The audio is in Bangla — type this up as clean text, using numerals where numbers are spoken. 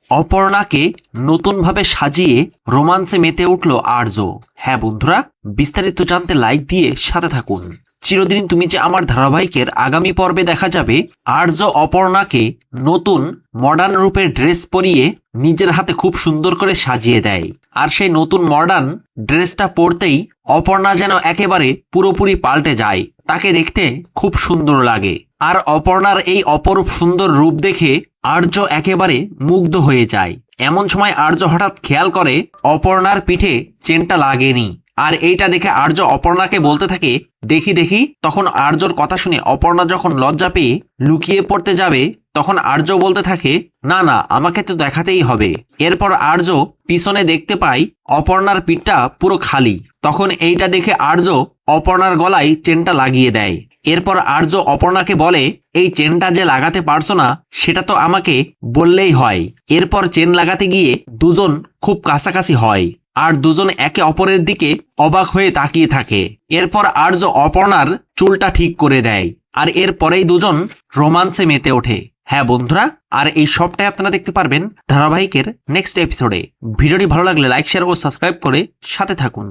অপর্ণাকে নতুনভাবে সাজিয়ে রোমান্সে মেতে উঠল আর্য। হ্যাঁ বন্ধুরা, বিস্তারিত জানতে লাইক দিয়ে সাথে থাকুন। চিরদিন তুমি যে আমার ধারাবাহিকের আগামী পর্বে দেখা যাবে আর্য অপর্ণাকে নতুন মডার্ন রূপের ড্রেস পরিয়ে নিজের হাতে খুব সুন্দর করে সাজিয়ে দেয়। আর সেই নতুন মডার্ন ড্রেসটা পরতেই অপর্ণা যেন একেবারে পুরোপুরি পাল্টে যায়, তাকে দেখতে খুব সুন্দর লাগে। আর অপর্ণার এই অপরূপ সুন্দর রূপ দেখে আর্য একেবারে মুগ্ধ হয়ে যায়। এমন সময় আর্য হঠাৎ খেয়াল করে অপর্ণার পিঠে চেনটা লাগেনি। আর এইটা দেখে আর্য অপর্ণাকে বলতে থাকে, দেখি দেখি। তখন আর্যর কথা শুনে অপর্ণা যখন লজ্জা পেয়ে লুকিয়ে পড়তে যাবে, তখন আর্য বলতে থাকে, না না, আমাকে তো দেখাতেই হবে। এরপর আর্য পিছনে দেখতে পায় অপর্ণার পিঠটা পুরো খালি। তখন এইটা দেখে আর্য অপর্ণার গলায় চেনটা লাগিয়ে দেয়। এরপর আর্য অপর্ণাকে বলে, এই চেনটা যে লাগাতে পারছো না সেটা তো আমাকে বললেই হয়। এরপর চেন লাগাতে গিয়ে দুজন খুব কাছাকাছি হয় আর দুজন একে অপরের দিকে অবাক হয়ে তাকিয়ে থাকে। এরপর আর্য অপর্ণার চুলটা ঠিক করে দেয় আর এরপরেই দুজন রোমান্সে মেতে ওঠে। হ্যাঁ বন্ধুরা, আর এই সবটাই আপনারা দেখতে পারবেন ধারাবাহিকের নেক্সট এপিসোডে। ভিডিওটি ভালো লাগলে লাইক, শেয়ার ও সাবস্ক্রাইব করে সাথে থাকুন।